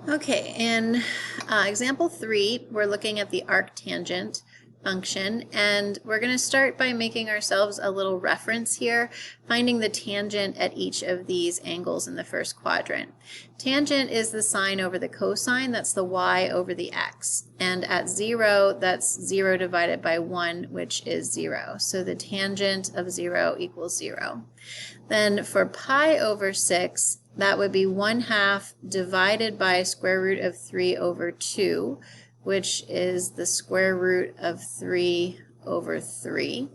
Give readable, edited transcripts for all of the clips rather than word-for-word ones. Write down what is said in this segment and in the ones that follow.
Okay, in example 3, we're looking at the arctangent function, and we're going to start by making ourselves a little reference here, finding the tangent at each of these angles in the first quadrant. Tangent is the sine over the cosine, that's the y over the x, and at 0, that's 0 divided by 1, which is 0. So the tangent of 0 equals 0. Then for pi over 6, that would be 1/2 divided by square root of 3 over 2, which is the square root of 3 over 3.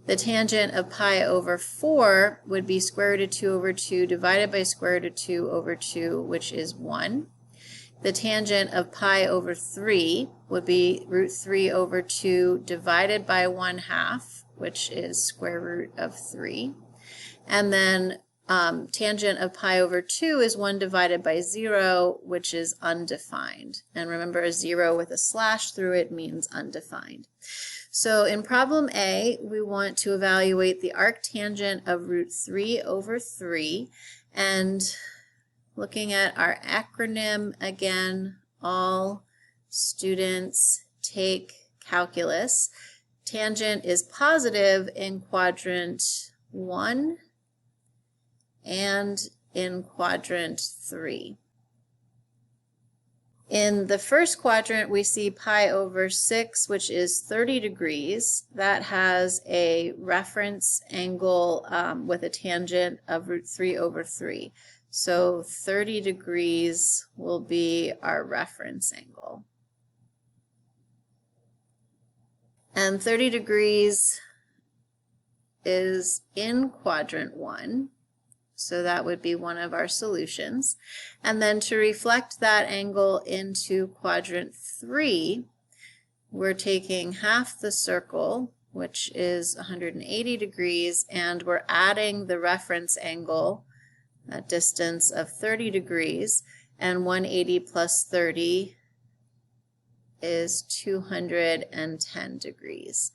The tangent of pi over 4 would be square root of 2 over 2 divided by square root of 2 over 2, which is 1. The tangent of pi over 3 would be root 3 over 2 divided by 1/2, which is square root of 3. And then tangent of pi over 2 is 1 divided by 0, which is undefined. And remember, a 0 with a slash through it means undefined. So in problem A, we want to evaluate the arctangent of root 3 over 3. And looking at our acronym again, all students take calculus. Tangent is positive in quadrant 1 and in quadrant 3. In the first quadrant, we see pi over 6, which is 30 degrees. That has a reference angle with a tangent of root 3 over 3. So 30 degrees will be our reference angle. And 30 degrees is in quadrant 1. So that would be one of our solutions. And then to reflect that angle into quadrant 3, we're taking half the circle, which is 180 degrees, and we're adding the reference angle, a distance of 30 degrees, and 180 plus 30 is 210 degrees.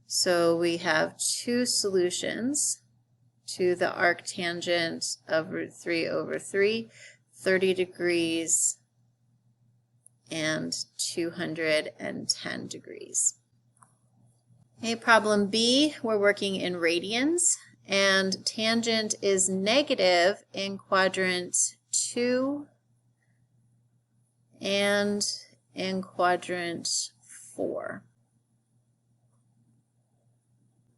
So we have two solutions to the arctangent of root 3 over 3, 30 degrees and 210 degrees. Okay, problem B, we're working in radians, and tangent is negative in quadrant 2 and in quadrant 4.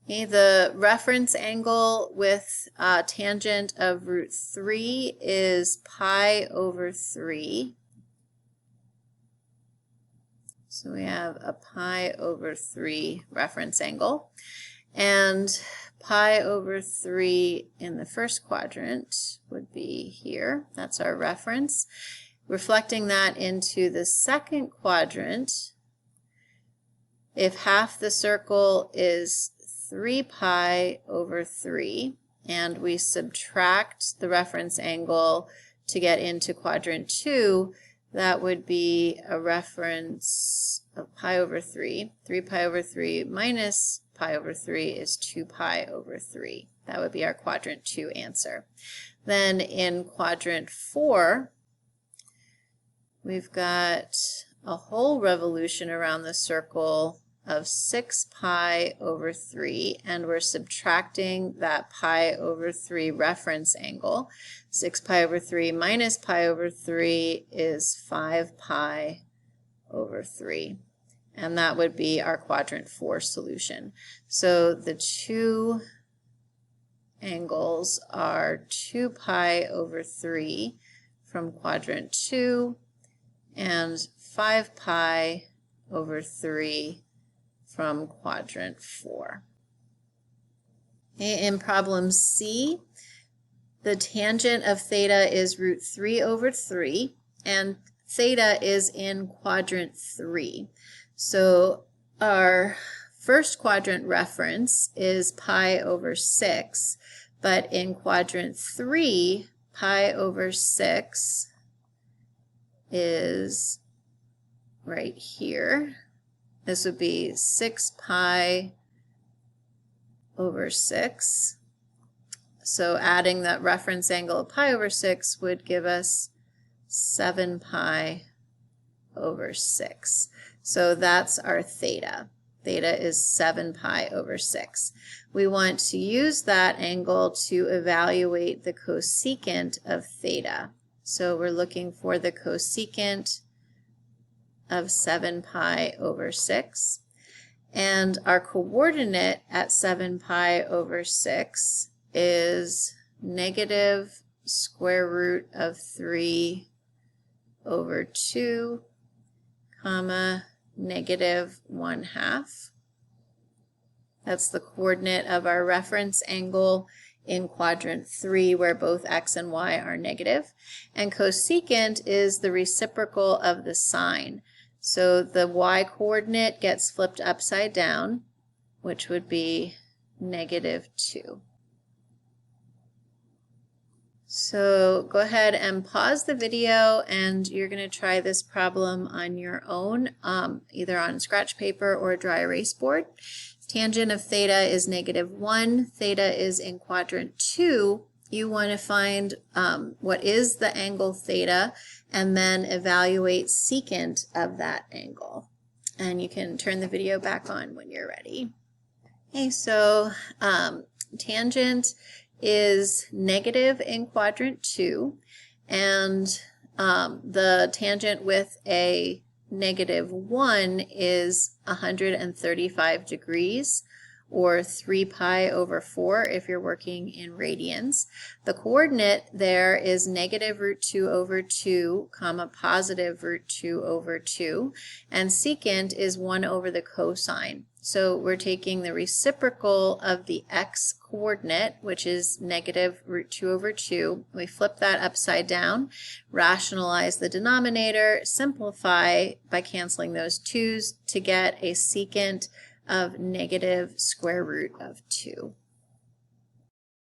Okay, the reference angle with tangent of root 3 is pi over 3. So we have a pi over 3 reference angle. And pi over 3 in the first quadrant would be here. That's our reference. Reflecting that into the second quadrant, if half the circle is 3 pi over 3, and we subtract the reference angle to get into quadrant 2, that would be a reference of pi over 3. 3 pi over 3 minus pi over 3 is 2 pi over 3. That would be our quadrant 2 answer. Then in quadrant 4, we've got a whole revolution around the circle of 6 pi over 3, and we're subtracting that pi over 3 reference angle. 6 pi over 3 minus pi over 3 is 5 pi over 3, and that would be our quadrant 4 solution. So the two angles are 2 pi over 3 from quadrant 2 and 5 pi over 3 from quadrant 4. In problem C, the tangent of theta is root 3 over 3, and theta is in quadrant 3. So our first quadrant reference is pi over 6, but in quadrant 3, pi over 6 is right here. This would be 6 pi over 6. So adding that reference angle of pi over 6 would give us 7 pi over 6. So that's our theta. Theta is 7 pi over 6. We want to use that angle to evaluate the cosecant of theta. So we're looking for the cosecant of 7 pi over 6. And our coordinate at 7 pi over 6 is negative square root of 3 over 2, comma, negative 1/2. That's the coordinate of our reference angle in quadrant 3 where both x and y are negative. And cosecant is the reciprocal of the sine. So the y coordinate gets flipped upside down, which would be negative 2. So go ahead and pause the video, and you're going to try this problem on your own, either on scratch paper or a dry erase board. Tangent of theta is -1. Theta is in quadrant 2. You want to find what is the angle theta and then evaluate secant of that angle. And you can turn the video back on when you're ready. Okay, so tangent is negative in quadrant 2, and the tangent with a -1 is 135 degrees, or 3 pi over 4 if you're working in radians. The coordinate there is negative root 2 over 2, comma, positive root 2 over 2, and secant is 1 over the cosine. So we're taking the reciprocal of the x coordinate, which is negative root 2 over 2. We flip that upside down, rationalize the denominator, simplify by canceling those 2's to get a secant of negative square root of 2.